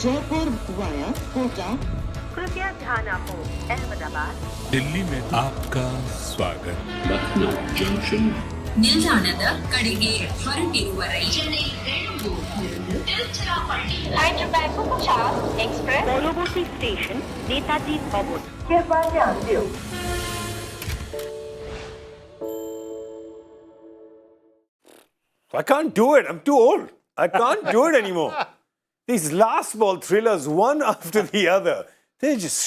Jaipur via Kota. कृपया ध्यान आपो अहमदाबाद दिल्ली में आपका स्वागत. Lucknow Junction. ನಿಲ್ದಾಣದ ಕಡೆಗೆ ಹೊರಟಿರುವರೈ Hyderabad Punjab Express পরবর্তী স্টেশন নেতাজি ভবন कृपया ध्यान दियो I can't do it. I'm too old. I can't do it anymore. These last ball thrillers, one after the other, they just.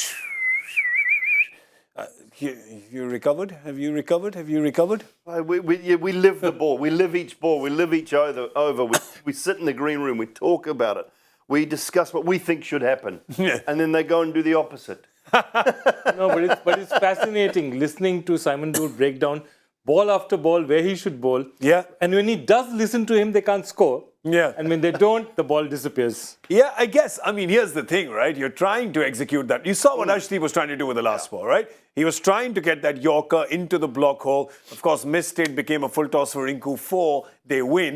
You recovered? Have you recovered? Have you recovered? We live the ball. We live each ball. We live each over. We sit in the green room. We talk about it. We discuss what we think should happen. And then they go and do the opposite. No, but it's fascinating listening to Simon Doull break down ball after ball where he should bowl. Yeah. And when he does listen to him, they can't score. Yeah. And when they don't, the ball disappears. Yeah, I guess. I mean, here's the thing, right? You're trying to execute that. You saw what Arshdeep was trying to do with the last ball, right? He was trying to get that Yorker into the block hole. Of course, missed it, became a full toss for Rinku. 4, they win.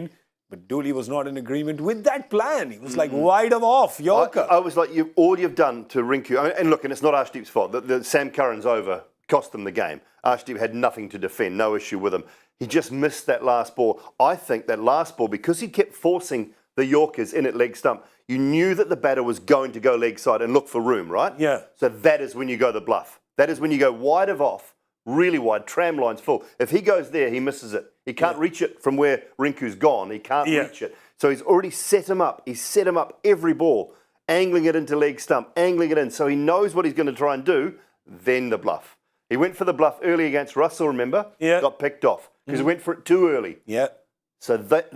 But Doull was not in agreement with that plan. He was like wide of off, Yorker. I was like, all you've done to Rinku, and look, and it's not Arshdeep's fault. The Sam Curran's over cost them the game. Arshdeep had nothing to defend, no issue with him. He just missed that last ball. I think that last ball, because he kept forcing the Yorkers in at leg stump, you knew that the batter was going to go leg side and look for room, right? Yeah. So that is when you go the bluff. That is when you go wide of off, really wide, tram line's full. If he goes there, he misses it. He can't reach it from where Rinku's gone. He can't reach it. So he's already set him up. He's set him up every ball, angling it into leg stump, angling it in. So he knows what he's going to try and do, then the bluff. He went for the bluff early against Russell, remember? Yeah. Got picked off because he went for it too early. Yeah. So but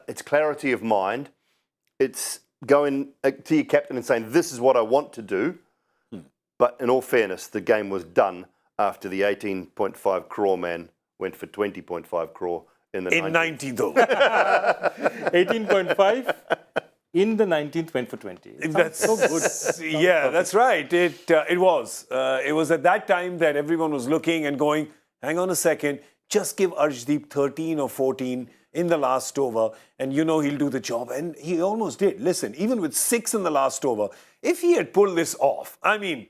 it's clarity of mind. It's going to your captain and saying, this is what I want to do. But in all fairness, the game was done after the 18.5 crore man went for 20.5 crore in the 90 though. 18.5 in the 19th went for 20. That's so good. Yeah, that's right. It was. It was at that time that everyone was looking and going, hang on a second, just give Arshdeep 13 or 14 in the last over and you know he'll do the job. And he almost did. Listen, even with 6 in the last over, if he had pulled this off, I mean,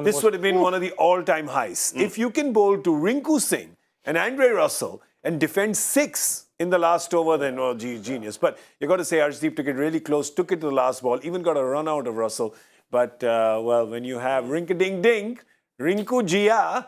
this would have been one of the all-time highs. If you can bowl to Rinku Singh and Andre Russell and defend 6 in the last over, then, oh, genius. But you got to say Arshdeep took it really close, took it to the last ball, even got a run out of Russell. But, well, when you have Rink-a-ding-ding, Rinku Jia,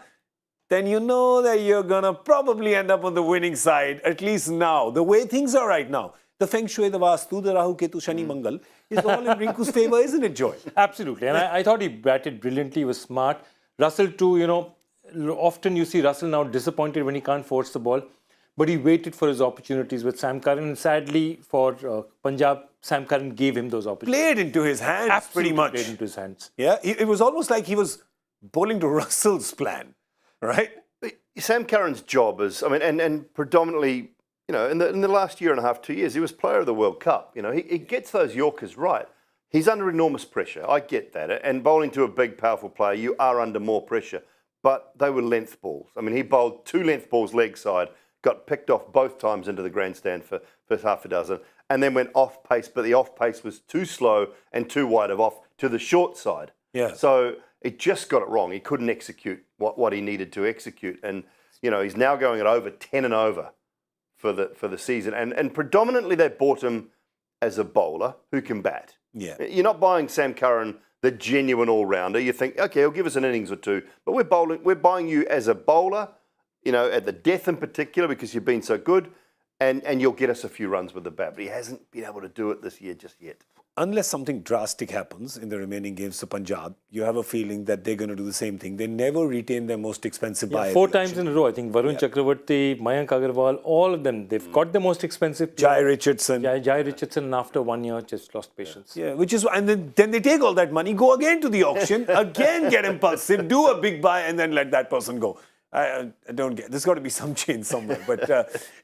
then you know that you're going to probably end up on the winning side, at least now. The way things are right now, the Feng Shui, the Vastu, the Rahu, Ketu, Shani, Mangal is all in Rinku's favour, isn't it, Joy? Absolutely. And I thought he batted brilliantly. He was smart. Russell too, you know, often you see Russell now disappointed when he can't force the ball. But he waited for his opportunities with Sam Curran. And sadly for Punjab, Sam Curran gave him those opportunities. Played into his hands, Absolutely pretty much. Played into his hands. Yeah, it was almost like he was bowling to Russell's plan, right? Sam Curran's job is, I mean, and predominantly, you know, in the last year and a half, 2 years, he was player of the World Cup. You know, he gets those Yorkers right. He's under enormous pressure. I get that. And bowling to a big, powerful player, you are under more pressure. But they were length balls. I mean, he bowled 2 length balls leg side, got picked off both times into the grandstand for half a dozen, and then went off pace. But the off pace was too slow and too wide of off to the short side. Yeah. So it just got it wrong. He couldn't execute what he needed to execute. And, you know, he's now going at over 10 and over for the season. And predominantly they bought him as a bowler who can bat. Yeah. You're not buying Sam Curran, the genuine all-rounder. You think, okay, he'll give us an innings or 2. But we're buying you as a bowler, you know, at the death in particular because you've been so good. And you'll get us a few runs with the bat. But he hasn't been able to do it this year just yet. Unless something drastic happens in the remaining games for Punjab, you have a feeling that they're going to do the same thing. They never retain their most expensive buyer. 4 times in a row, I think. Varun Chakravarti, Mayank Agarwal, all of them, they've got the most expensive. Jai Richardson. Jai Richardson, after 1 year, just lost patience. Yeah, which is, and then they take all that money, go again to the auction, again get impulsive, do a big buy, and then let that person go. I don't get. There's got to be some change somewhere. But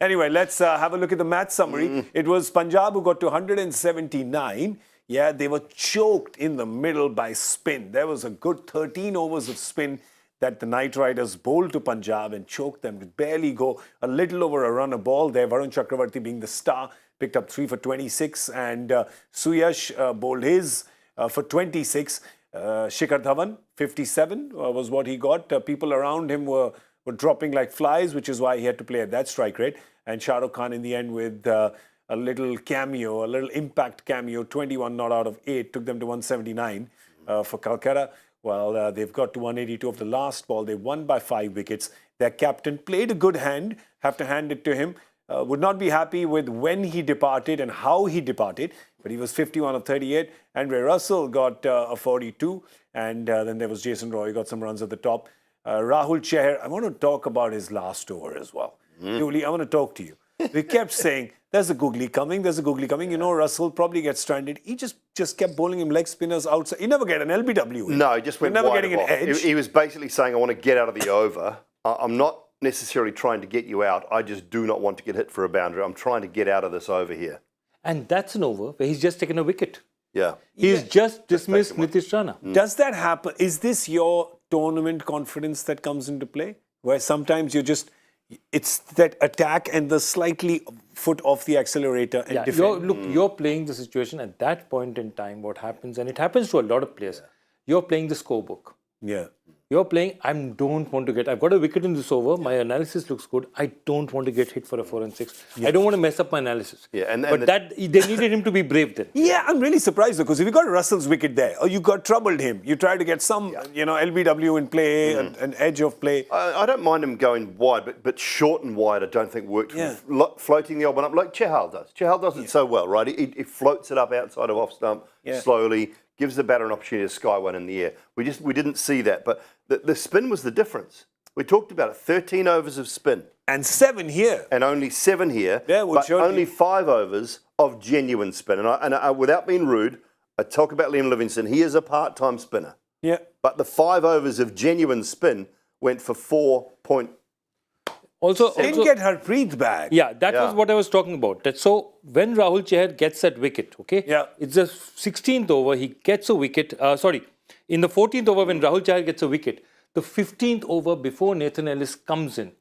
anyway, let's have a look at the match summary. It was Punjab who got to 179. Yeah, they were choked in the middle by spin. There was a good 13 overs of spin that the Knight Riders bowled to Punjab and choked them. Could barely go a little over a run a ball there. Varun Chakravarti being the star, picked up 3 for 26. And Suyash bowled his. for 26. Shikhar Dhawan, 57 was what he got. People around him were dropping like flies, which is why he had to play at that strike rate. And Shah Rukh Khan in the end with a little cameo, a little impact cameo, 21 not out of 8, took them to 179 for Kolkata. Well, they've got to 182 of the last ball. They won by 5 wickets. Their captain played a good hand, have to hand it to him. Would not be happy with when he departed and how he departed, but he was 51 of 38. Andre Russell got a 42, and then there was Jason Roy, got some runs at the top. Rahul Chahar, I want to talk about his last over as well. Julie, I want to talk to you. We kept saying, there's a googly coming, there's a googly coming. You know, Russell probably gets stranded. He just kept bowling him leg spinners outside. He never get an LBW in. No, he just went never wide getting an off. edge. He was basically saying, I want to get out of the over. I'm not necessarily trying to get you out. I just do not want to get hit for a boundary. I'm trying to get out of this over here. And that's an over where he's just taken a wicket. Yeah. He's just dismissed Nitish Rana. Does that happen? Is this your tournament confidence that comes into play? Where sometimes it's that attack and the slightly foot off the accelerator and defend. You're playing the situation at that point in time, what happens, and it happens to a lot of players. You're playing the scorebook. Yeah. You're playing, I've got a wicket in this over, my analysis looks good, I don't want to get hit for a 4 and 6. I don't want to mess up my analysis. Yeah, they needed him to be brave then. Yeah, I'm really surprised though, because if you got Russell's wicket there, or you troubled him, you tried to get some, LBW in play, an edge of play. I don't mind him going wide, but short and wide I don't think worked. Yeah. Floating the odd one up like Chahal does. Chahal does it so well, right? He floats it up outside of off stump slowly, gives the batter an opportunity to sky one in the air. We didn't see that, but the spin was the difference. We talked about it, 13 overs of spin. And 7 here. And only 7 here, Yeah, which but only 5 overs of genuine spin. And I, without being rude, I talk about Liam Livingstone. He is a part-time spinner. Yeah. But the 5 overs of genuine spin went for 4 Also, Didn't get Harpreet back. yeah, that was what I was talking about. So when Rahul Chahar gets that wicket, okay? Yeah. It's the 16th over, he gets a wicket. In the 14th over when Rahul Chahar gets a wicket, the 15th over before Nathan Ellis comes in,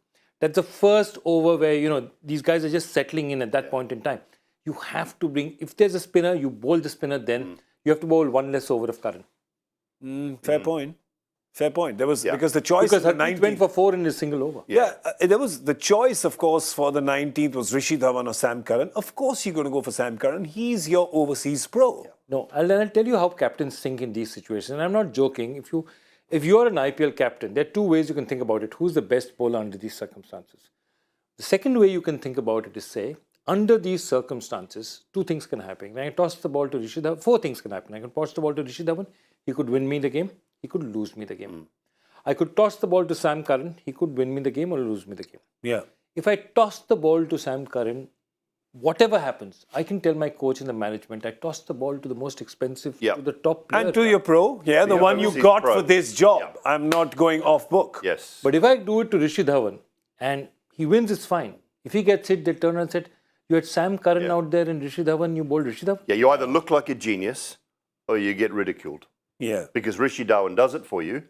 that's the first over where, these guys are just settling in at that point in time. You have to if there's a spinner, you bowl the spinner then. You have to bowl 1 less over of Karan. Fair point. Fair point. There was because the choice Because of the Harpreet 19th went for 4 in his single over. there was the choice, of course, for the 19th was Rishi Dhawan or Sam Curran. Of course, you're going to go for Sam Curran. He's your overseas pro. No, I'll tell you how captains think in these situations. And I'm not joking. If you're an IPL captain, there are 2 ways you can think about it. Who's the best bowler under these circumstances? The second way you can think about it is say, under these circumstances, 2 things can happen. When I toss the ball to Rishi Dhawan, 4 things can happen. I can toss the ball to Rishi Dhawan. He could win me the game. He could lose me the game. I could toss the ball to Sam Curran. He could win me the game or lose me the game. Yeah. If I toss the ball to Sam Curran, whatever happens, I can tell my coach and the management, I tossed the ball to the most expensive, to the top player. And to your pro, the one you overseas got pro. for this job. Yeah. I'm not going off book. Yes. But if I do it to Rishi Dhawan and he wins, it's fine. If he gets hit, they turn around and said, you had Sam Curran out there and Rishi Dhawan, you bowled Rishi Dhawan. Yeah, you either look like a genius or you get ridiculed. Yeah. Because Rishi Dhawan does it for you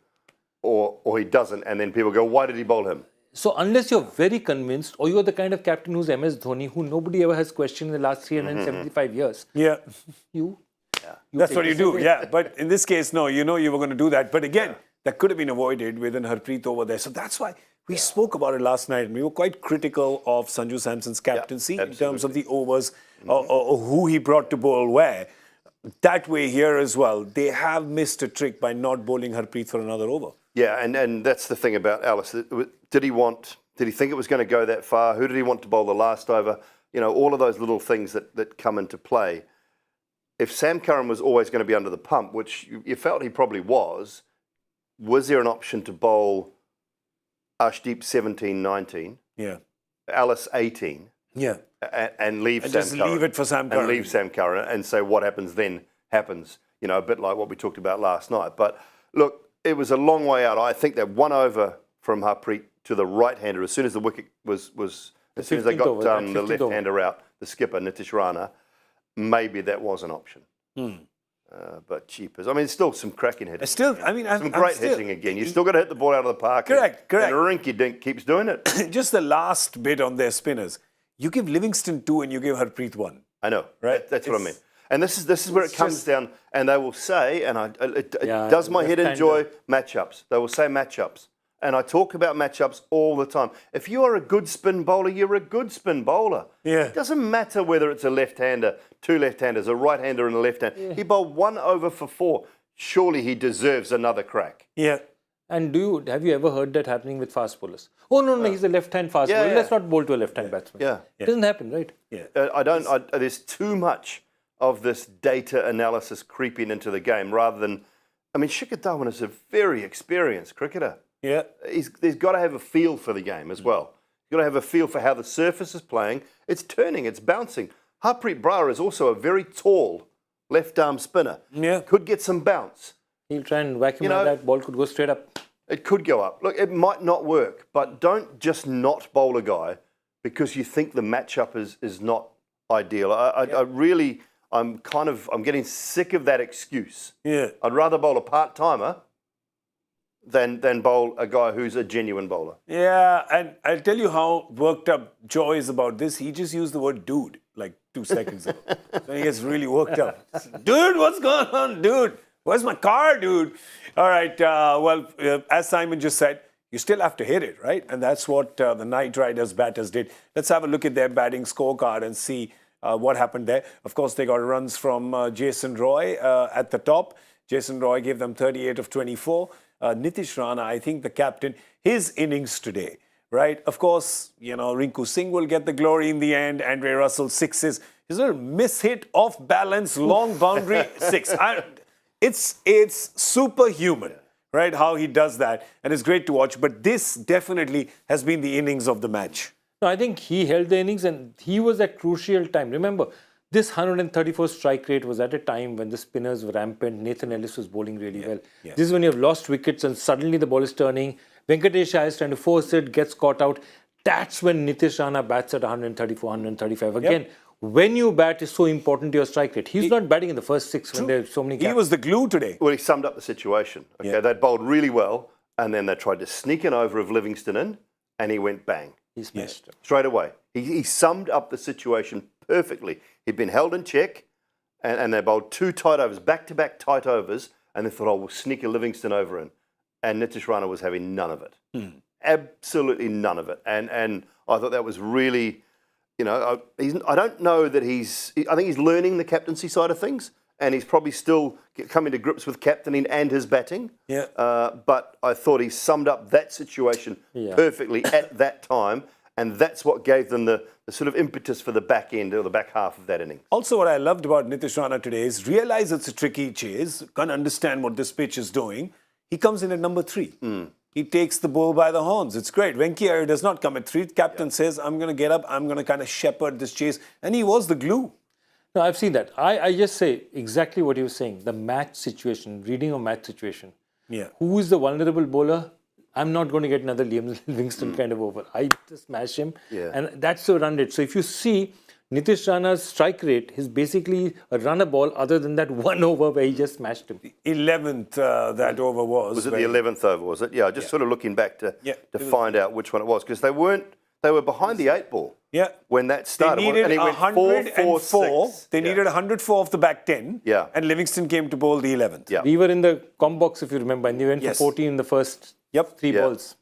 or he doesn't, and then people go, why did he bowl him? So unless you're very convinced, or you're the kind of captain who's MS Dhoni, who nobody ever has questioned in the last 375 years, That's what you do. Yeah. But in this case, no, you were going to do that. But again, that could have been avoided with an Harpreet over there. So that's why we spoke about it last night. And we were quite critical of Sanju Samson's captaincy in terms of the overs or who he brought to bowl where. That way here as well, they have missed a trick by not bowling Harpreet for another over. Yeah, and that's the thing about Ellis. Did he think it was going to go that far? Who did he want to bowl the last over? All of those little things that come into play. If Sam Curran was always going to be under the pump, which you felt he probably was there an option to bowl Ashdeep 17-19? Yeah. Ellis 18? Yeah. And leave And Sam just Curran. leave it for Sam Curran. And leave Sam Curran and say what happens then happens. A bit like what we talked about last night. But look, it was a long way out. I think that 1 over from Harpreet to the right-hander, as soon as the wicket as soon as they got the left-hander out, the skipper, Nitish Rana, maybe that was an option. But cheapers. I mean, still some cracking hitting. Some great hitting again. You still got to hit the ball out of the park. Correct. And Rinky Dink keeps doing it. Just the last bit on their spinners. You give Livingston 2 and you give Harpreet 1. I know. Right? That's what I mean. And this is where it comes down, and they will say, and it does my head left-hander. enjoy matchups. They will say matchups. And I talk about matchups all the time. If you are a good spin bowler, you're a good spin bowler. Yeah. It doesn't matter whether it's a left-hander, two left-handers, a right-hander and a left-hander. Yeah. He bowled 1 over for 4. Surely he deserves another crack. Yeah. And have you ever heard that happening with fast bowlers? Oh, no, he's a left-hand fast bowler. yeah. Let's not bowl to a left-hand batsman. Yeah. It doesn't happen, right? Yeah. There's too much of this data analysis creeping into the game rather than, I mean, Shikhar Dhawan is a very experienced cricketer. Yeah. He's got to have a feel for the game as well. You've got to have a feel for how the surface is playing. It's turning, it's bouncing. Harpreet Brar is also a very tall left-arm spinner. Yeah. Could get some bounce. He'll try and whack him You know- like that. Ball could go straight up. It could go up. Look, it might not work, but don't just not bowl a guy because you think the matchup is not ideal. I'm getting sick of that excuse. Yeah. I'd rather bowl a part-timer than bowl a guy who's a genuine bowler. Yeah, and I'll tell you how worked up Joy is about this. He just used the word dude like 2 seconds ago. So he gets really worked up. Dude, what's going on, dude? Where's my car, dude? All right, as Simon just said, you still have to hit it, right? And that's what the Knight Riders batters did. Let's have a look at their batting scorecard and see what happened there. Of course, they got runs from Jason Roy at the top. Jason Roy gave them 38 of 24. Nitish Rana, I think the captain, his innings today, right? Of course, Rinku Singh will get the glory in the end. Andre Russell, 6s. His little mishit, off balance, long boundary, 6. It's superhuman, right? How he does that. And it's great to watch. But this definitely has been the innings of the match. No, I think he held the innings and he was at crucial time. Remember, this 134 strike rate was at a time when the spinners were rampant. Nathan Ellis was bowling really well. Yeah. This is when you have lost wickets and suddenly the ball is turning. Venkatesh Iyer is trying to force it, gets caught out. That's when Nitish Rana bats at 134, 135. Again, when you bat is so important to your strike rate. He's not batting in the first 6 when there's so many gaps. He was the glue today. Well, he summed up the situation. Okay, They'd bowled really well, and then they tried to sneak an over of Livingston in, and he went bang. He smashed him. Straight away. He summed up the situation perfectly. He'd been held in check, and they bowled 2 tight overs, back-to-back tight overs, and they thought, we'll sneak a Livingston over in. And Nitish Rana was having none of it. Absolutely none of it. And I thought that was really, I don't know that I think he's learning the captaincy side of things, and he's probably still coming to grips with captaining and his batting. Yeah. But I thought he summed up that situation perfectly at that time, and that's what gave them the sort of impetus for the back end or the back half of that inning. Also, what I loved about Nitish Rana today is realize it's a tricky chase, can't understand what this pitch is doing. He comes in at number 3. He takes the bull by the horns. It's great. Venki Iyer does not come at 3. Captain says, I'm going to get up, I'm going to kind of shepherd this chase. And he was the glue. No, I've seen that. I just say exactly what you were saying. The match situation, reading a match situation. Yeah. Who is the vulnerable bowler? I'm not going to get another Liam Livingston kind of over. I just smash him. Yeah. And that's the run rate. So if you see Nitish Rana's strike rate is basically a runner ball other than that 1 over where he just smashed him. 11th that over was. Was it the 11th over, was it? Yeah, just sort of looking back to find out which one it was, because they were behind the 8 ball. Yeah. When that started. They needed and he went 104. They needed 104 off the back 10. Yeah. And Livingston came to bowl the 11th. Yeah. We were in the com box, if you remember, and they went Yes. for 14 in the first 3 balls.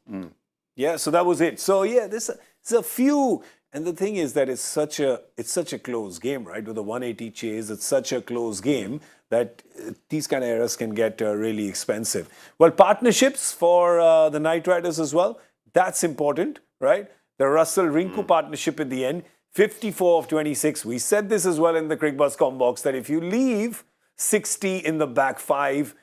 Yeah, so that was it. So yeah, there's a few, and the thing is that it's such a close game, right? With a 180 chase, it's such a close game that these kind of errors can get really expensive. Well, partnerships for the Knight Riders as well. That's important, right? The Russell Rinku partnership in the end, 54 of 26. We said this as well in the Cricbuzz com box that if you leave 60 in the back 5,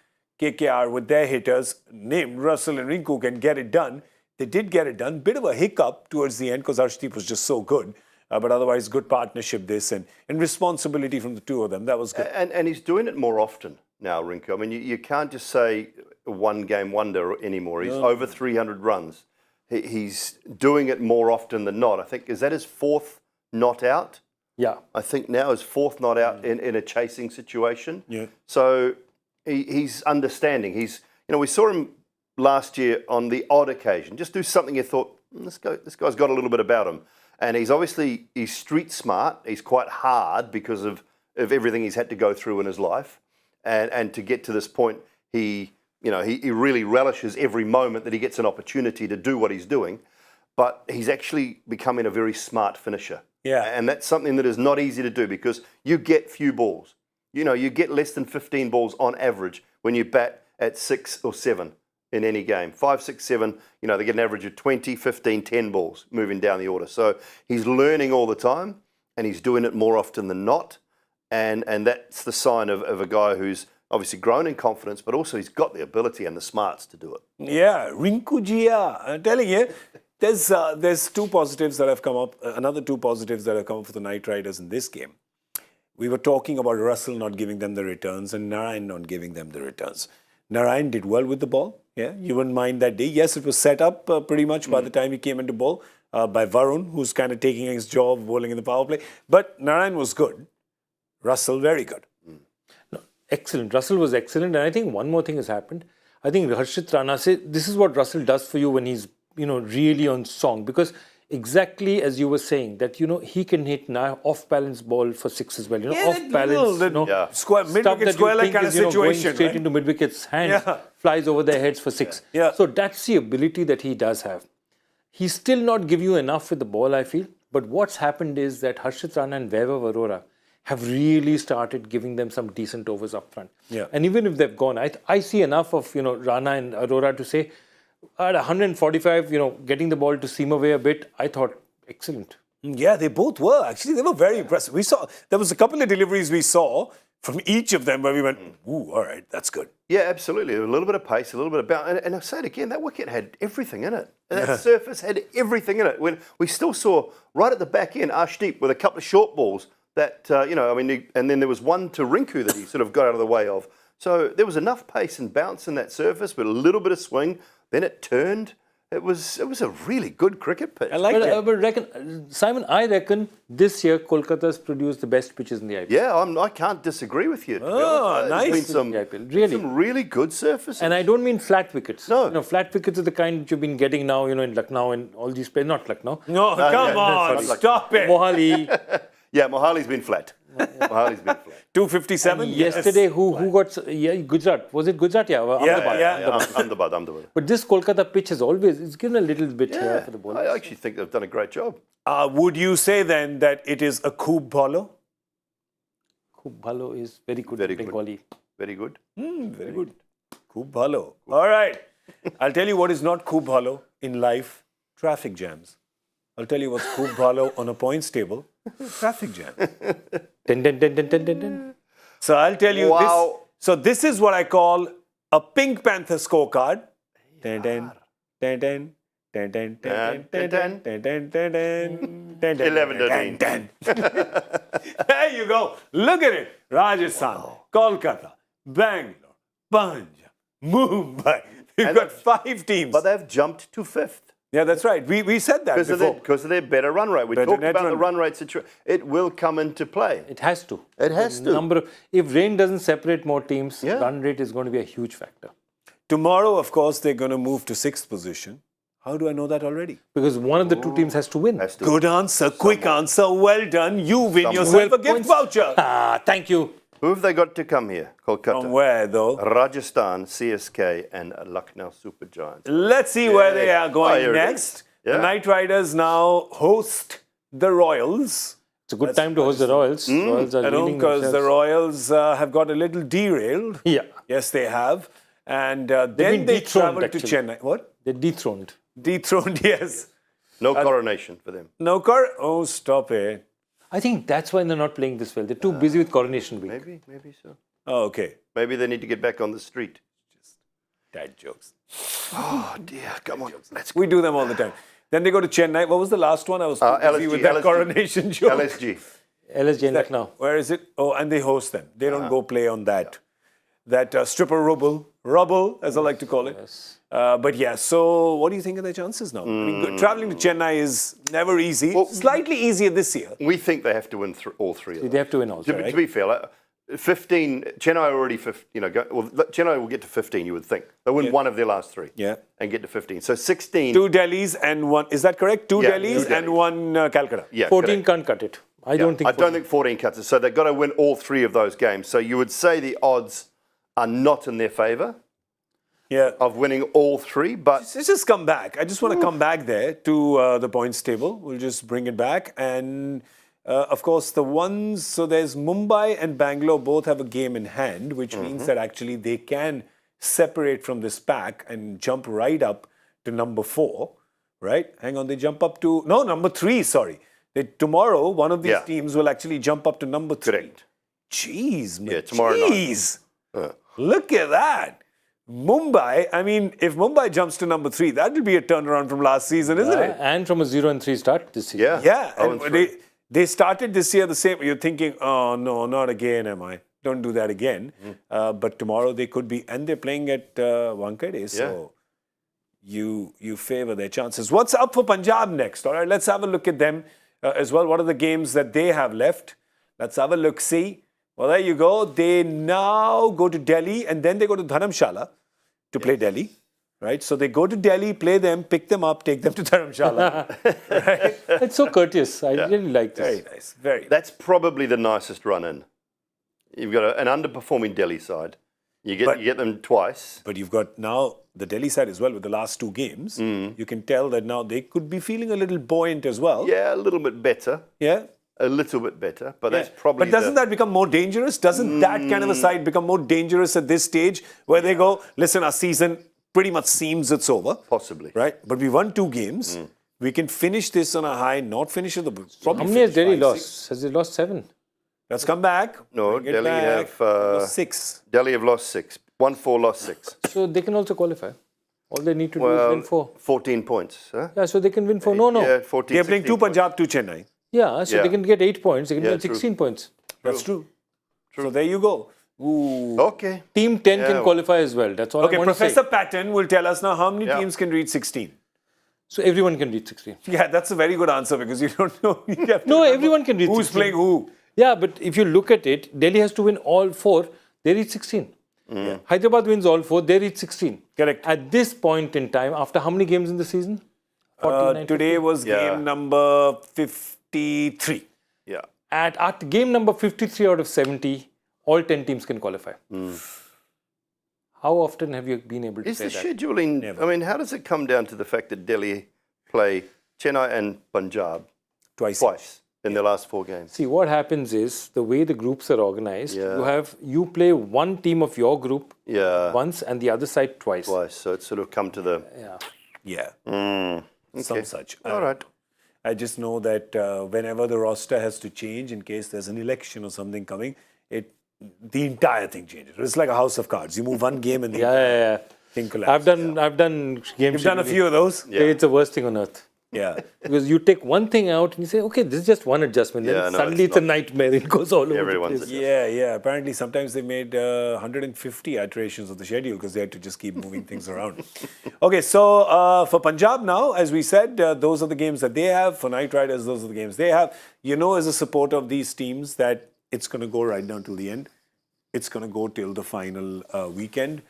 KKR with their hitters named Russell and Rinku can get it done. They did get it done. Bit of a hiccup towards the end because Arshdeep was just so good. But otherwise, good partnership this and responsibility from the two of them. That was good. And he's doing it more often now, Rinku. I mean, you can't just say a one-game wonder anymore. He's over 300 runs. He's doing it more often than not. I think, is that his 4th not out? Yeah. I think now his 4th not out in a chasing situation. Yeah. So he's understanding. We saw him last year on the odd occasion, just do something you thought, this guy's got a little bit about him. And he's street smart. He's quite hard because of of everything he's had to go through in his life. And to get to this point, he really relishes every moment that he gets an opportunity to do what he's doing. But he's actually becoming a very smart finisher. Yeah. And that's something that is not easy to do because you get few balls. You get less than 15 balls on average when you bat at 6 or 7 in any game. 5, 6, 7, they get an average of 20, 15, 10 balls moving down the order. So he's learning all the time and he's doing it more often than not. And that's the sign of a guy who's obviously grown in confidence, but also he's got the ability and the smarts to do it. Yeah, Rinku Jia, I'm telling you, there's two positives that have come up, another two positives that have come up for the Knight Riders in this game. We were talking about Russell not giving them the returns and Narayan not giving them the returns. Narayan did well with the ball. Yeah, you wouldn't mind that day. Yes, it was set up pretty much by the time he came into ball by Varun, who's kind of taking his job, bowling in the power play. But Narayan was good. Russell, very good. No, excellent. Russell was excellent. And I think one more thing has happened. I think Harshit Rana said this is what Russell does for you when he's, really on song. Because exactly as you were saying, that, he can hit now off-balance ball for 6 as well. Off-balance, mid-wicket square leg kind of situation. Going straight into mid-wicket's hands, flies over their heads for 6. Yeah. So that's the ability that he does have. He's still not giving you enough with the ball, I feel. But what's happened is that Harshit Rana and Vaibhav Arora have really started giving them some decent overs up front. Yeah. And even if they've gone, I see enough of, Rana and Arora to say, at 145, getting the ball to seam away a bit, I thought, excellent. Yeah, they both were. Actually, they were very impressive. There was a couple of deliveries we saw from each of them where we went, ooh, all right, that's good. Yeah, absolutely. A little bit of pace, a little bit of bounce. And I'll say it again, that wicket had everything in it. That surface had everything in it. When we still saw right at the back end, Arshdeep with a couple of short balls that, and then there was one to Rinku that he sort of got out of the way of. So there was enough pace and bounce in that surface, but a little bit of swing. Then it turned. It was a really good cricket pitch. I like that. But Simon, I reckon this year Kolkata's produced the best pitches in the IPL. Yeah, I can't disagree with you. Oh, nice. There's been some really good surfaces. And I don't mean flat wickets. No. Flat wickets are the kind that you've been getting now, in Lucknow and all these places. Not Lucknow. No, come on, stop it. Mohali. Yeah, Mohali's been flat. Mohali's been flat. 257. Yesterday, who got Gujarat? Was it Gujarat? Yeah, Ahmedabad. But this Kolkata pitch has it's given a little bit here for the bowlers. I actually think they've done a great job. Would you say then that it is a Khub bowler? Khub bhalo is very good. Very good. Bengali. Very good. Very good. Khub bhalo. All right. I'll tell you what is not Khub bhalo in life. Traffic jams. I'll tell you what's Khub bhalo on a points table. Traffic jams. So I'll tell you this. So this is what I call a Pink Panther scorecard. 11 There you go. Look at it. Rajasthan, Kolkata, Bangalore, Punjab, Mumbai. We've got 5 teams. But they've jumped to 5th. Yeah, that's right. We said that before. Because of their better run rate. We talked about the run rate situation. It will come into play. It has to. It has to. If rain doesn't separate more teams, run rate is going to be a huge factor. Tomorrow, of course, they're going to move to 6th position. How do I know that already? Because one of the two teams has to win. Good answer. Quick answer. Well done. You win yourself a gift voucher. Thank you. Who have they got to come here? Kolkata. From where, though? Rajasthan, CSK and Lucknow Super Giants. Let's see where they are going next. The Knight Riders now host the Royals. It's a good time to host the Royals. Royals are leading because the Royals have got a little derailed. Yeah. Yes, they have. And then they travel to Chennai. What? They're dethroned. Dethroned, yes. No coronation for them. No Oh, stop it. I think that's why they're not playing this well. They're too busy with coronation week. Maybe so. Oh, okay. Maybe they need to get back on the street. Just dad jokes. Oh, dear. Come on. Let's go. We do them all the time. Then they go to Chennai. What was the last one? I was busy with that coronation joke. LSG. LSG in Lucknow. Where is it? Oh, and they host them. They don't go play on that. That stripper rubble, as I like to call it. Yes. But yeah, so what do you think of their chances now? I mean, traveling to Chennai is never easy. Well, slightly easier this year. We think they have to win all 3 of them. They have to win all. To be fair, 15, Chennai already, Chennai will get to 15, you would think. They'll win one of their last 3 and get to 15. So 16. 2 Delhis and 1, is that correct? 2 Delhis and 1 Calcutta. Yeah, 14 can't cut it. I don't think. I don't think 14 cuts it. So they've got to win all 3 of those games. So you would say the odds are not in their favour of winning all 3, but... Let's just come back. I just want to come back there to the points table. We'll just bring it back. And, of course, the ones... So there's Mumbai and Bangalore both have a game in hand, which means that actually they can separate from this pack and jump right up to number 4, right? Hang on, they jump up to... No, number 3, sorry. Tomorrow, one of these teams will actually jump up to number 3. Correct. Jeez, man. Yeah, tomorrow night. Look at that. Mumbai, I mean, if Mumbai jumps to number 3, that will be a turnaround from last season, isn't it? And from a 0-3 start this season. Yeah. And they started this year the same. You're thinking, oh, no, not again, am I? Don't do that again. But tomorrow they could be, and they're playing at Wankhede, so you favor their chances. What's up for Punjab next? All right, let's have a look at them as well. What are the games that they have left? Let's have a look-see. Well, there you go. They now go to Delhi and then they go to Dharamshala to play Delhi, right? So they go to Delhi, play them, pick them up, take them to Dharamshala. Right? It's so courteous. I really like this. Very nice. Very. That's probably the nicest run-in. You've got an underperforming Delhi side. You get them twice. But you've got now the Delhi side as well with the last 2 games. You can tell that now they could be feeling a little buoyant as well. Yeah, a little bit better. Yeah. A little bit better, but that's probably... But doesn't that become more dangerous? Doesn't that kind of a side become more dangerous at this stage where they go, listen, our season pretty much seems it's over. Possibly. Right? But we won 2 games. We can finish this on a high, not finish at the... How many has Delhi lost? Has they lost 7? Let's come back. No, Delhi have... 6. Delhi have lost 6. 1-4, lost 6. So they can also qualify. All they need to do is win 4. 14 points. Huh? Yeah, so they can win 4. No. Yeah, 14, They're playing 2 points. Punjab, 2 Chennai. Yeah, so they can get 8 points. They can get 16 points. That's true. So there you go. Ooh. Okay. Team 10 can qualify as well. That's all I want to say. Professor Patton will tell us now how many teams can reach 16. So everyone can reach 16. Yeah, that's a very good answer because you don't know. You have to No, remember everyone can reach who's 16. playing who. Yeah, but if you look at it, Delhi has to win all 4. They reach 16. Hyderabad wins all 4. They reach 16. Correct. At this point in time, after how many games in the season? 49, Today was game number 53. Yeah. At game number 53 out of 70, all 10 teams can qualify. How often have you been able to Is say the that? scheduling... Never. I mean, how does it come down to the fact that Delhi play Chennai and Punjab Twice. in the last 4 games? See, what happens is, the way the groups are organized, you play one team of your group once and the other side twice. So it's sort of come to the... Yeah. Okay. Some such. All right. I just know that whenever the roster has to change in case there's an election or something coming, the entire thing changes. It's like a house of cards. You move one game and the entire thing collapses. I've done games. You've done a few of those? Yeah. It's the worst thing on earth. Yeah. Because you take one thing out and you say, okay, this is just one adjustment. Then suddenly it's a nightmare. It goes all over the place. Yeah. Apparently, sometimes they made 150 iterations of the schedule because they had to just keep moving things around. Okay, so for Punjab now, as we said, those are the games that they have. For Knight Riders, those are the games they have. You know, as a supporter of these teams, that it's going to go right down till the end. It's going to go till the final weekend.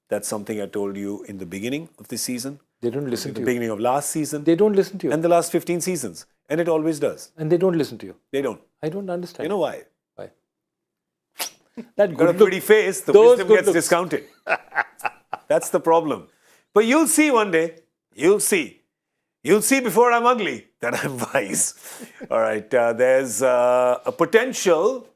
That's something I told you in the beginning of the season. They don't listen to you. The beginning of last season. They don't listen to you. And the last 15 seasons. And it always does. And they don't listen to you. They don't. I don't understand. You know why? Why? That Got a pretty face, the wisdom gets looks. discounted. That's the problem. But you'll see one day. You'll see. You'll see before I'm ugly that I'm wise. All right. There's a potential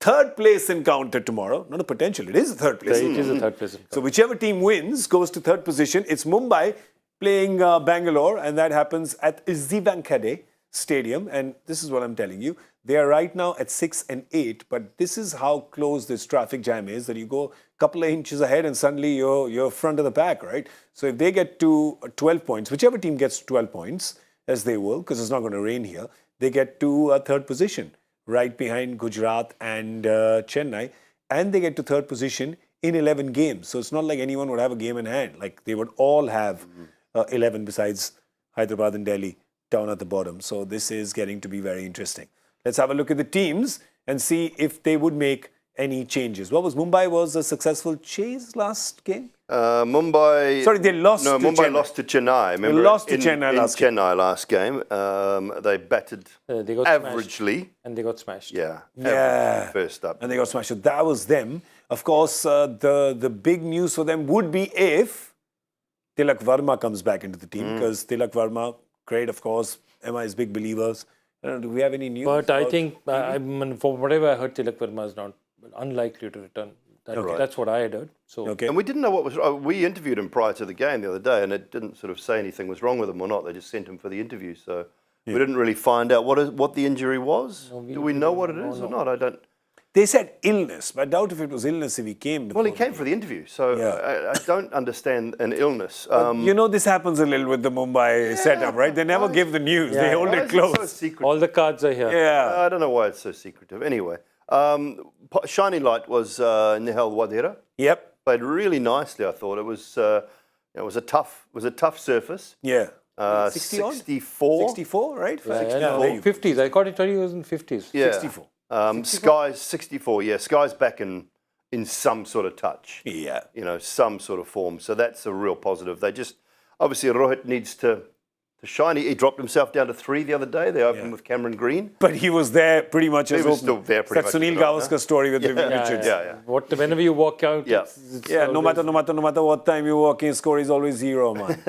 third place encounter tomorrow. Not a potential. It is a third place. It is a third place encounter. So whichever team wins goes to third position. It's Mumbai playing Bangalore, and that happens at Wankhede Stadium. And this is what I'm telling you. They are right now at 6 and 8, but this is how close this traffic jam is, that you go a couple of inches ahead and suddenly you're front of the pack, right? So if they get to 12 points, whichever team gets 12 points, as they will, because it's not going to rain here, they get to third position, right behind Gujarat and Chennai, and they get to third position in 11 games. So it's not like anyone would have a game in hand. Like they would all have 11 besides Hyderabad and Delhi down at the bottom. So this is getting to be very interesting. Let's have a look at the teams and see if they would make any changes. What was Mumbai was a successful chase last game? Mumbai. Sorry, they lost No, to Mumbai Chennai. lost to Chennai. Remember, lost to in, Chennai in last game. Chennai last game. They batted They got averagely. smashed and they got smashed. Yeah. Yeah. averagely First up. And they got smashed. So that was them. Of course, the big news for them would be if Tilak Varma comes back into the team, because Tilak Varma, great, of course. MI is big believers. I don't know, do we have any news? But I about- think, for whatever I heard, Tilak Verma is not unlikely to return. That's what I had heard. So Okay. And we didn't know what was wrong. We interviewed him prior to the game the other day, and it didn't sort of say anything was wrong with him or not. They just sent him for the interview. So we didn't really find out what the injury was. Do we know what it is or not? I don't. They said illness, but I doubt if it was illness if he came. Well, he before came for the interview, so Yeah. I don't understand an illness. You know, this happens a little with the Mumbai setup, right? They never give the news. They hold why it is so close. secretive? all the cards are here. Yeah. I don't know why it's so secretive. Anyway, shining light was Nihal Wadhera. Yep. Played really nicely. I thought it was a tough surface. Yeah. 60 odd? 64. 64, right? Yeah, there you go. 50s. I got it when he was in 50s. Yeah. 64. Sky's 64. Yeah, Sky's back in some sort of touch. Yeah. Some sort of form. So that's a real positive. They just obviously Rohit needs to shine. He dropped himself down to 3 the other day. They opened with Cameron Green. But he was there pretty much as was open. still there pretty That's much Sunil as well, Gavaskar story with Vivian Yeah, Richards. Yeah. Whenever you walk out, Yeah. it's Yeah, no always- matter what time you walk in, score is always 0, man.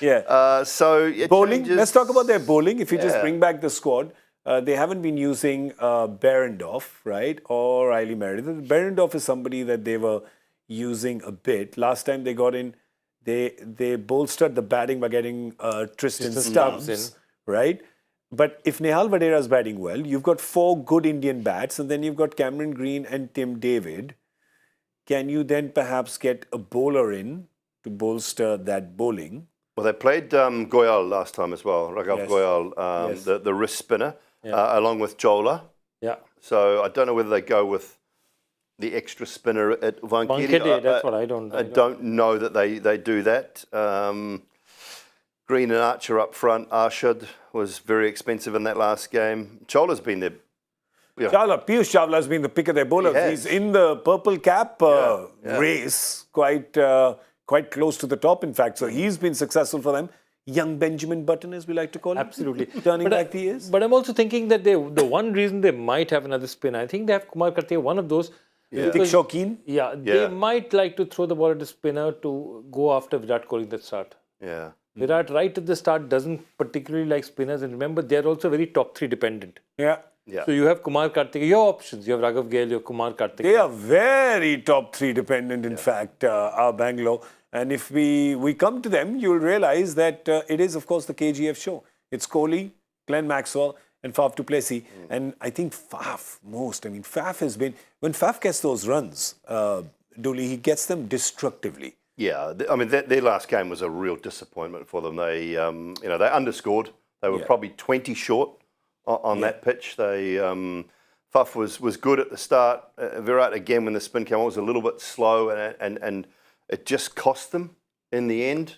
Yeah. So it Bowling. changes- Let's talk about their bowling. If you just Yeah. bring back the squad, they haven't been using Berendorf, right, or Riley Meredith. Berendorf is somebody that they were using a bit. Last time they got in, they bolstered the batting by getting Tristan Stubbs Stubbs right? But if Nehal Vadera is batting well, you've got 4 good Indian bats, and then you've got Cameron Green and Tim David. Can you then perhaps get a bowler in to bolster that bowling? Well, they played Goyal last time as well. Raghav Yes. Goyal, Yes. the wrist spinner, along with Jola. Yeah. So I don't know whether they go with the extra spinner at Wankhede. Wankhede, that's what I don't- I don't know that they do that. Green and Archer up front. Arshad was very expensive in that last game. Chola's been there. Piyush Chawla has been the pick of their bowlers. He has. He's in the purple cap race, quite close to the top, in fact. So he's been successful for them. Young Benjamin Button, as we like to call him. Absolutely. Turning But back the years. But I'm also thinking that the one reason they might have another spinner, I think they have Kumar Kartia, one of those. Think because- Shauqeen? Yeah, they might like to throw the ball at the spinner to go after Virat Kohli at the start. Yeah. Virat right at the start doesn't particularly like spinners, and remember they're also very top 3 dependent. Yeah. Yeah. So you have Kumar Karthik, you have options. You have Raghav Gail, you have Kumar Karthik. They are very top 3 dependent, in fact, our Bangalore. And if we come to them, you'll realize that it is, of course, the KGF show. It's Kohli, Glenn Maxwell, and Faf du Plessis. And I think Faf most. I mean, Faf has been, when Faf gets those runs, Dooley, he gets them destructively. Yeah, I mean, their last game was a real disappointment for them. They, they underscored. They were probably 20 short on that pitch. They, Faf was good at the start. Virat, again, when the spin came on, was a little bit slow, and it just cost them in the end.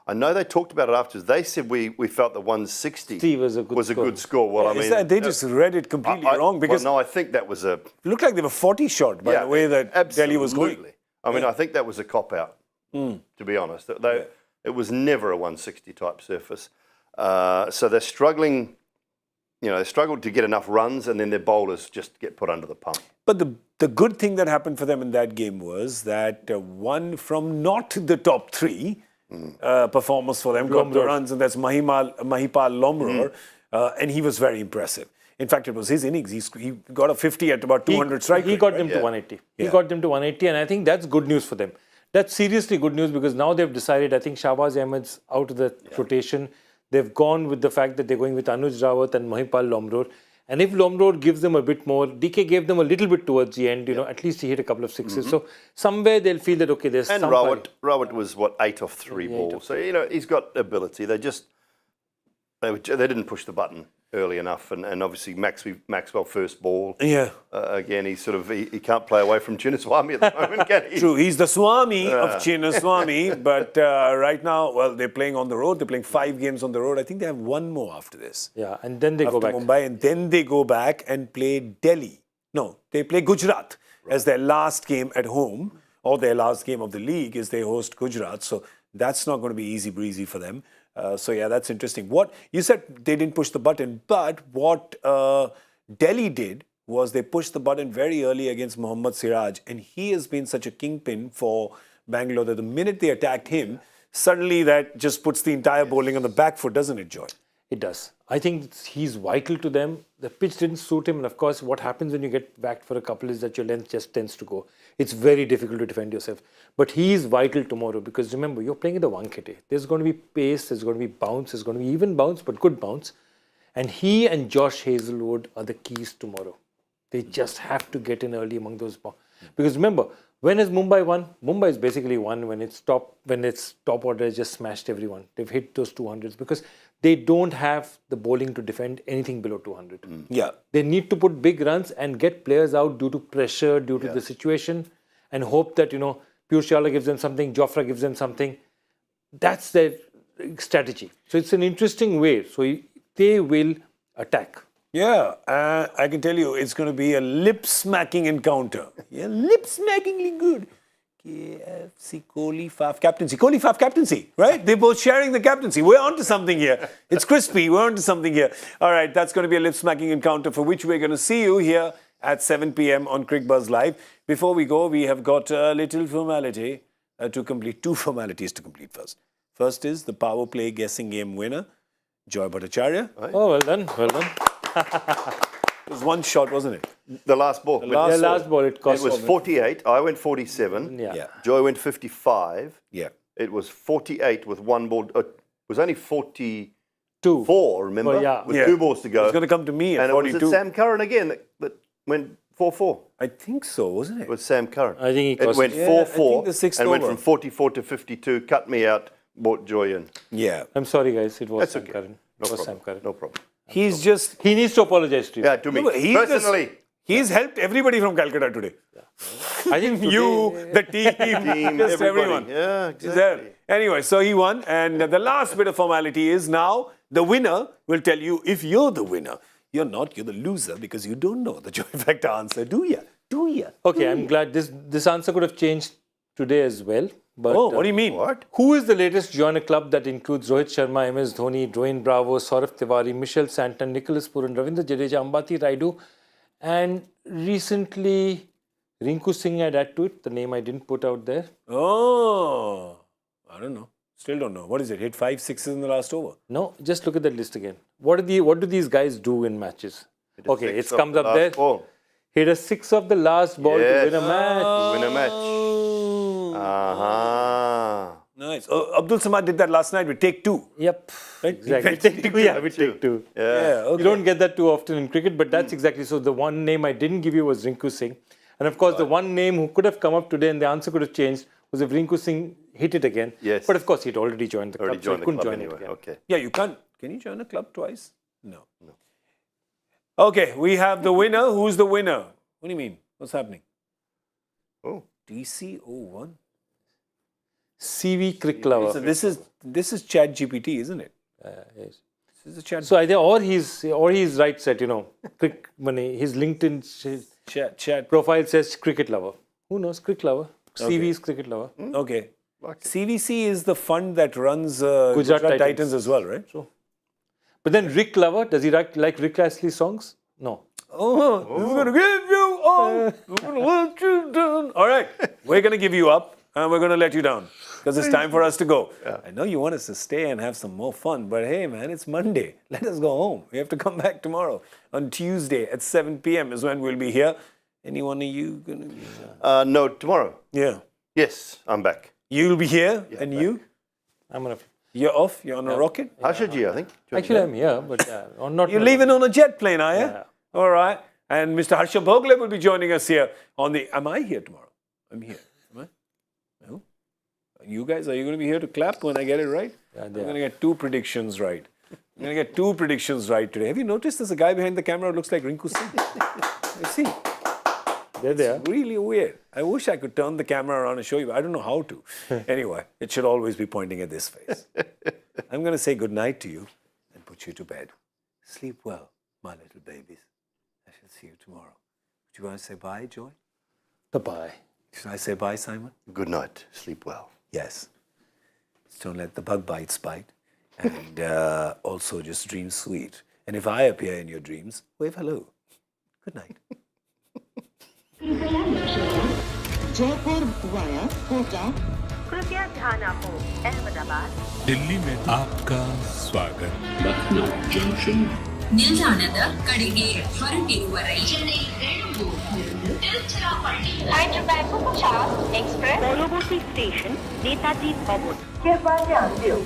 I know they talked about it afterwards. They said we felt that 160 was a good score. Well, I Is mean, that, they just read it completely wrong, because no, I think that was a it looked like they were 40 short by the way that Delhi was going. absolutely. I mean, I think that was a cop-out, to be honest. It was never a 160 type surface. So they're struggling, they struggled to get enough runs, and then their bowlers just get put under the pump. But the good thing that happened for them in that game was that one from not the top 3 performers for them got the runs, and that's Mahipal Lomror, and he was very impressive. In fact, it was his innings. He got a 50 at about 200 strike He rate, got right? them to 180. He Yeah. got them to 180, and I think that's good news for them. That's seriously good news, because now they've decided, I think Shahbaz Ahmed's out of the rotation. They've gone with the fact that they're going with Anuj Rawat and Mahipal Lomror. And if Lomror gives them a bit more, DK gave them a little bit towards the end, at least he hit a couple of sixes. So somewhere they'll feel that, okay, there's And some... Rawat was, 8 off 3 balls. So, he's got ability. They didn't push the button early enough. And obviously Maxwell first ball. Yeah. Again, he can't play away from Chinnaswamy at the moment, can he? True, he's the Swami of Chinnaswamy, but right now, well, they're playing on the road. They're playing 5 games on the road. I think they have 1 more after this. Yeah, and then they go After back. Mumbai, and then they go back and play Delhi. No, they play Gujarat as their last game at home or their last game of the league is they host Gujarat. So that's not going to be easy breezy for them. So yeah, that's interesting. What you said, they didn't push the button, but what Delhi did was they pushed the button very early against Mohammad Siraj, and he has been such a kingpin for Bangalore that the minute they attacked him, suddenly that just puts the entire bowling on the back foot, doesn't it, Joy? It does. I think he's vital to them. The pitch didn't suit him. And of course, what happens when you get whacked for a couple is that your length just tends to go. It's very difficult to defend yourself. But he is vital tomorrow because remember, you're playing in the Wankhede. There's going to be pace, there's going to be bounce, there's going to be even bounce, but good bounce. And he and Josh Hazlewood are the keys tomorrow. They just have to get in early among those. Because remember, when has Mumbai won? Mumbai is basically won when its top order has just smashed everyone. They've hit those 200s because they don't have the bowling to defend anything below 200. Yeah. They need to put big runs and get players out due to pressure, due to the situation, and hope that, Piyush Chawla gives them something, Jofra gives them something. That's their strategy. So it's an interesting way. So they will attack. Yeah, I can tell you it's going to be a lip-smacking encounter. Yeah, lip-smackingly good. KFC, Kohli, Faf captaincy, right? They're both sharing the captaincy. We're on to something here. It's crispy. We're on to something here. All right, that's going to be a lip-smacking encounter for which we're going to see you here at 7 p.m. on Cricbuzz Live. Before we go, we have got a little formality to complete. Two formalities to complete first. First is the power play guessing game winner, Joy Bhattacharya. Oh, well done, well done. It was one shot, wasn't it? The last ball. Last ball, it cost. It was 48. I went 47. Yeah. Joy went 55. Yeah. It was 48 with one ball. It was only 42. Two. Remember? Well, yeah. With 2 balls to go. It's going to come to me at and 42. it was Sam Curran again that went 4-4. I think so, wasn't it? It was Sam Curran. I think it went 4-4 the sixth and went over. from 44 to 52, cut me out, brought Joy in. Yeah. I'm sorry, guys. It was That's Sam okay. Curran. No It was problem. Sam Curran. No problem. He's just... He needs to apologize to you. Yeah, to me. No, but he's Personally. He's helped everybody from Calcutta today. I think You, the team, just everybody. everyone. Yeah, He's there. exactly. Anyway, so he won. And the last bit of formality is now the winner will tell you if you're the winner. You're not, you're the loser because you don't know the Joy Factor answer, do you? Do you? Okay, I'm glad this answer could have changed today as well. But, Oh, what do you mean? What? Who is the latest to join a club that includes Rohit Sharma, MS Dhoni, Dwayne Bravo, Saurav Tiwari, Michelle Santon, Nicholas Puran, Ravindra Jadeja, Ambati Raidu, and recently Rinku Singh had added to it, the name I didn't put out there. Oh, I don't know. Still don't know. What is it? Hit 5 6s in the last over. No, just look at that list again. What do these guys do in matches? Okay, it Six of comes the up last there. ball. Hit a 6 of the last ball Yes. to win a match. Win a match. Oh, Uh-huh. nice. Oh, Abdul Samad did that last night with take 2. Yep, Right? exactly. We take two. Yeah, we take 2. Yeah. Yeah, okay. You don't get that too often in cricket, but that's exactly so. The one name I didn't give you was Rinku Singh. And of course, the one name who could have come up today and the answer could have changed was if Rinku Singh hit it again. Yes. But of course, he'd already joined the Already club, so joined he the couldn't club join anyway. it again. Okay. Yeah, you can't. Can you join a club twice? No. Okay, we have the winner. Who's the winner? What do you mean? What's happening? Oh. DC01. CV Crick Lover. So this is Chat GPT, isn't it? Yes. This is a Chat. So either or he's right set, Crick money. His LinkedIn Chat. profile says cricket lover. Who knows? Crick lover. CV is cricket lover. Okay. CVC is the fund that runs Gujarat Titans. Titans as well, right? But then Rick lover, does he like Rick Astley songs? No. Oh, this is going to give you all. We're gonna let you down. All right, we're going to give you up and we're going to let you down because it's time for us to go. I know you want us to stay and have some more fun, but hey, man, it's Monday. Let us go home. We have to come back tomorrow. On Tuesday at 7 p.m. is when we'll be here. Any one of you going to be here? No, tomorrow. Yeah. Yes, I'm back. You'll be here and back. you? I'm gonna. You're off? You're on a rocket? Hashaji, I think. Actually, I'm here, but or not. You're leaving on a jet plane, are you? Yeah. All right. And Mr. Harsha Bhogle will be joining us here on the... Am I here tomorrow? I'm here. Am I? No? You guys, are you going to be here to clap when I get it right? Yeah, I'm they going to get 2 predictions right. I'm going to get 2 predictions right today. Have you noticed there's a guy behind the camera who looks like Rinku Singh? You see? They're there. Really weird. I wish I could turn the camera around and show you, but I don't know how to. Anyway, it should always be pointing at this face. I'm going to say goodnight to you and put you to bed. Sleep well, my little babies. I shall see you tomorrow. Do you want to say bye, Joy? Bye-bye. Should I say bye, Simon? Good night. Sleep well. Yes. Just don't let the bug bites bite. And also just dream sweet. And if I appear in your dreams, wave hello. Good night. Jaipur via Kota. कृपया ध्यान आपको अहमदाबाद दिल्ली में आपका स्वागत Lucknow Junction. ನಿಲ್ದಾಣದ ಕಡೆಗೆ ಹೊರಟಿರುವ ರೈಲು Chennai Belur Tiruchirappalli Hyderabad Superfast Express পরবর্তী স্টেশন নেতাজি ভবন कृपया ध्यान दें